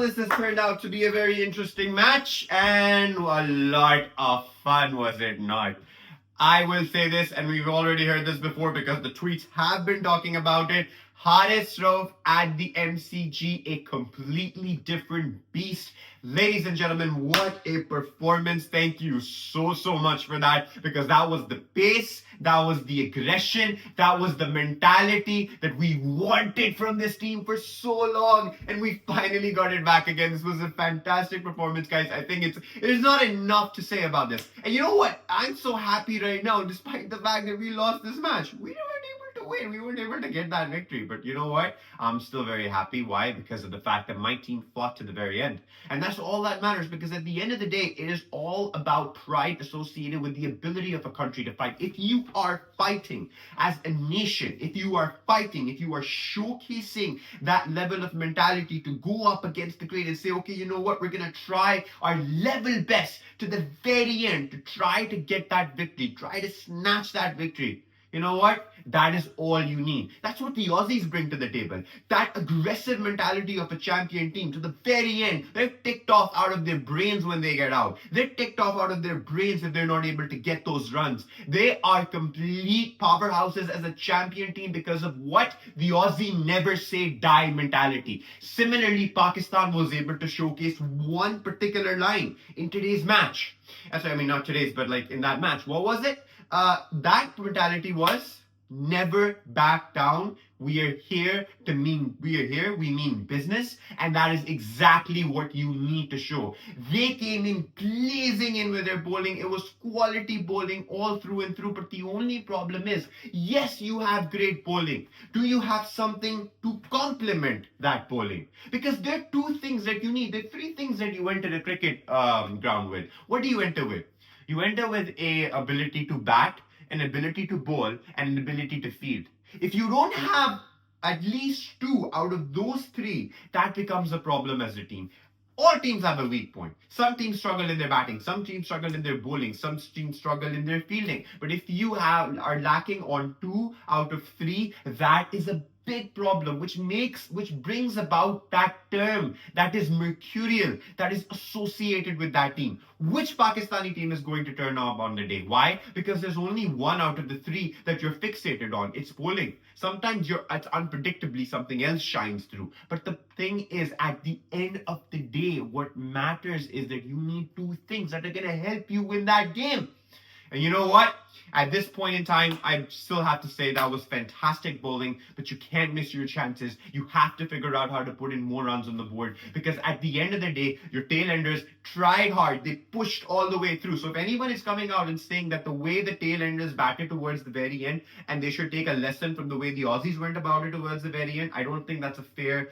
Well, this has turned out to be a very interesting match and a lot of fun, was it not? I will say this, and we've already heard this before because the tweets have been talking about it. Haris Rauf at the MCG, a completely different beast. Ladies and gentlemen, what a performance. Thank you so much for that, because that was the pace, that was the aggression, that was the mentality that we wanted from this team for so long, and we finally got it back again. This was a fantastic performance, guys. I think it is not enough to say about this. And you know what? I'm so happy right now, despite the fact that we lost this match. We weren't able to win. We weren't able to get that victory. But you know what? I'm still very happy. Why? Because of the fact that my team fought to the very end. And that's all that matters, because at the end of the day, it is all about pride associated with the ability of a country to fight. If you are fighting as a nation, if you are fighting, if you are showcasing that level of mentality to go up against the grade and say, okay, you know what, we're going to try our level best to the very end to try to get that victory, try to snatch that victory. You know what? That is all you need. That's what the Aussies bring to the table. That aggressive mentality of a champion team to the very end. They're ticked off out of their brains when they get out. They're ticked off out of their brains if they're not able to get those runs. They are complete powerhouses as a champion team because of what? The Aussie never say die mentality. Similarly, Pakistan was able to showcase one particular line in today's match. Sorry, I mean not today's, but like in that match. What was it? That mentality was never back down. We are here, we mean business, and that is exactly what you need to show. They came in blazing in with their bowling. It was quality bowling all through and through, but the only problem is, yes, you have great bowling. Do you have something to complement that bowling? Because there are two things that you need. There are three things that you enter the cricket ground with. What do you enter with? You enter with a ability to bat, an ability to bowl, and an ability to field. If you don't have at least two out of those three, that becomes a problem as a team. All teams have a weak point. Some teams struggle in their batting, some teams struggle in their bowling, some teams struggle in their fielding. But if you are lacking on 2 out of 3, that is a big problem, which brings about that term that is mercurial, that is associated with that team. Which Pakistani team is going to turn up on the day? Why? Because there's only 1 out of the 3 that you're fixated on. It's bowling. Sometimes it's unpredictably something else shines through. But the thing is, at the end of the day, what matters is that you need 2 things that are going to help you win that game. And you know what? At this point in time, I still have to say that was fantastic bowling, but you can't miss your chances. You have to figure out how to put in more runs on the board, because at the end of the day, your tailenders tried hard. They pushed all the way through. So if anyone is coming out and saying that the way the tailenders batted towards the very end, and they should take a lesson from the way the Aussies went about it towards the very end, I don't think that's a fair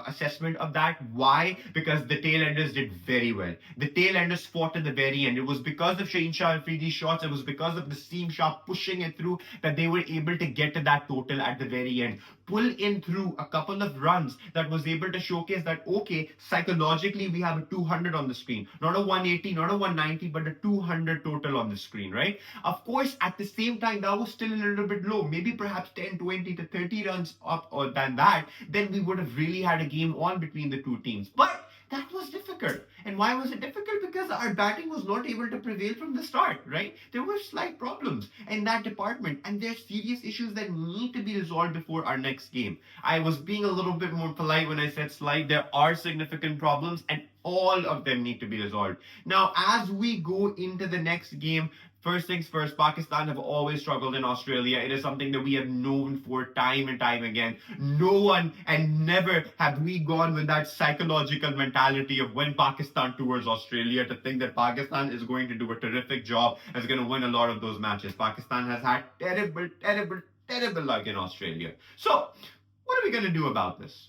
assessment of that. Why? Because the tailenders did very well. The tailenders fought at the very end. It was because of Shaheen Shah Afridi's shots. It was because of the seam Shah pushing it through that they were able to get to that total at the very end. Pull in through a couple of runs that was able to showcase that, okay, psychologically we have a 200 on the screen. Not a 180, not a 190, but a 200 total on the screen, right? Of course, at the same time, that was still a little bit low. Maybe perhaps 10, 20 to 30 runs up or than that. Then we would have really had a game on between the two teams. But that was difficult. And why was it difficult? Because our batting was not able to prevail from the start, right? There were slight problems in that department, and there's serious issues that need to be resolved before our next game. I was being a little bit more polite when I said slight. There are significant problems, and all of them need to be resolved. Now, as we go into the next game, first things first, Pakistan have always struggled in Australia. It is something that we have known for time and time again. No one and never have we gone with that psychological mentality of when Pakistan tours Australia to think that Pakistan is going to do a terrific job and is going to win a lot of those matches. Pakistan has had terrible luck in Australia. So, what are we going to do about this?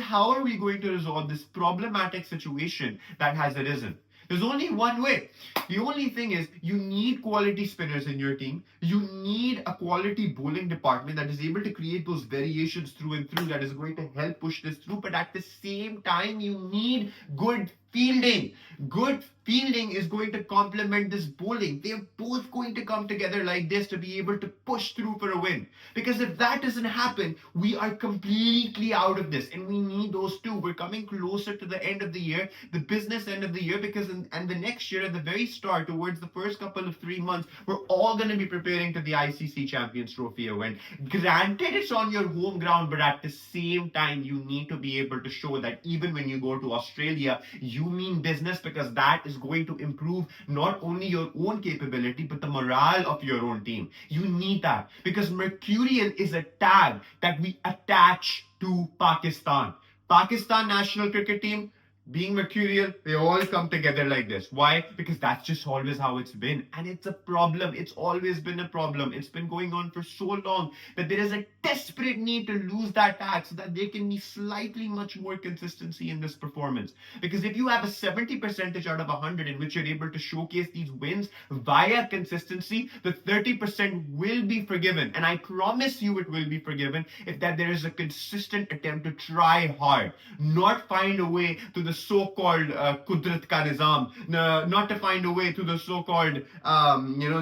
How are we going to resolve this problematic situation that has arisen? There's only one way. The only thing is, you need quality spinners in your team. You need a quality bowling department that is able to create those variations through and through, that is going to help push this through. But at the same time, you need good fielding. Good fielding is going to complement this bowling. They're both going to come together like this to be able to push through for a win. Because if that doesn't happen, we are completely out of this. And we need those two. We're coming closer to the end of the year, the business end of the year, because and the next year at the very start, towards the first couple of 3 months, we're all going to be preparing to the ICC Champions Trophy event. Granted, it's on your home ground, but at the same time, you need to be able to show that even when you go to Australia, you mean business, because that is going to improve not only your own capability, but the morale of your own team. You need that, because Mercurial is a tag that we attach to Pakistan. Pakistan national cricket team, being Mercurial, they all come together like this. Why? Because that's just always how it's been. And it's a problem. It's always been a problem. It's been going on for so long that there is a desperate need to lose that tag so that there can be slightly much more consistency in this performance. Because if you have a 70 percentage out of 100 in which you're able to showcase these wins via consistency, the 30% will be forgiven. And I promise you it will be forgiven if that there is a consistent attempt to try hard, not find a way to the so-called Kudrat ka Nizam, not to find a way to the so-called,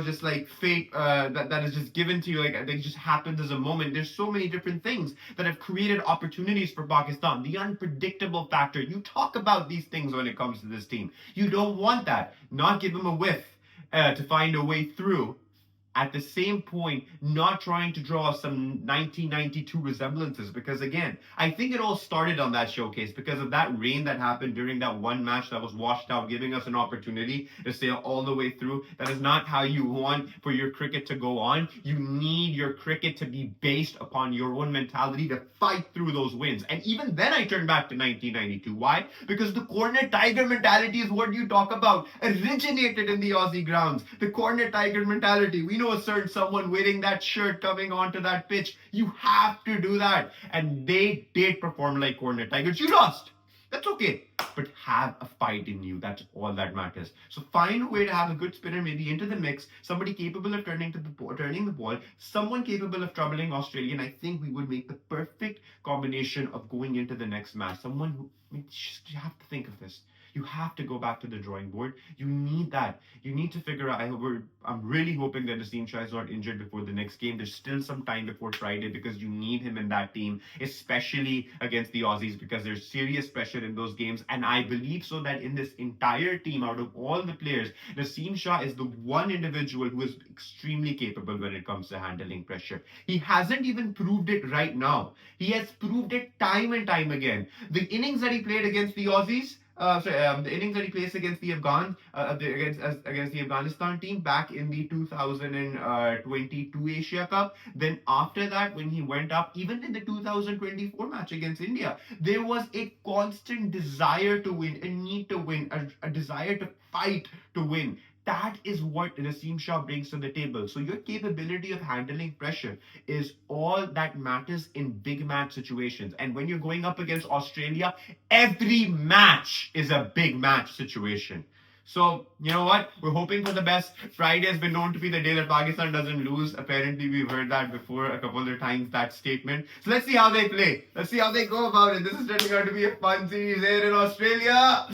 just like fate that is just given to you, like it just happens as a moment. There's so many different things that have created opportunities for Pakistan. The unpredictable factor. You talk about these things when it comes to this team. You don't want that. Not give them a whiff to find a way through. At the same point, not trying to draw some 1992 resemblances, because again, I think it all started on that showcase because of that rain that happened during that one match that was washed out, giving us an opportunity to sail all the way through. That is not how you want for your cricket to go on. You need your cricket to be based upon your own mentality to fight through those wins. And even then I turn back to 1992. Why? Because the corner tiger mentality is what you talk about. Originated in the Aussie grounds. The corner tiger mentality. We know a certain someone wearing that shirt coming onto that pitch. You have to do that. And they did perform like corner tigers. You lost. That's okay. But have a fight in you. That's all that matters. So find a way to have a good spinner maybe into the mix. Somebody capable of turning the ball. Someone capable of troubling Australia. And I think we would make the perfect combination of going into the next match. Someone who, you have to think of this. You have to go back to the drawing board. You need that. You need to figure out. I'm really hoping that Naseem Shah is not injured before the next game. There's still some time before Friday because you need him in that team, especially against the Aussies, because there's serious pressure in those games. And I believe so that in this entire team, out of all the players, Naseem Shah is the one individual who is extremely capable when it comes to handling pressure. He hasn't even proved it right now. He has proved it time and time again. The innings that he played against the Aussies, the innings that he plays against the against the Afghanistan team back in the 2022 Asia Cup. Then after that, when he went up, even in the 2024 match against India, there was a constant desire to win, a need to win, a desire to fight to win. That is what Naseem Shah brings to the table. So your capability of handling pressure is all that matters in big match situations. And when you're going up against Australia, every match is a big match situation. So, you know what? We're hoping for the best. Friday has been known to be the day that Pakistan doesn't lose. Apparently, we've heard that before a couple of times, that statement. So let's see how they play. Let's see how they go about it. This is turning out to be a fun series here in Australia.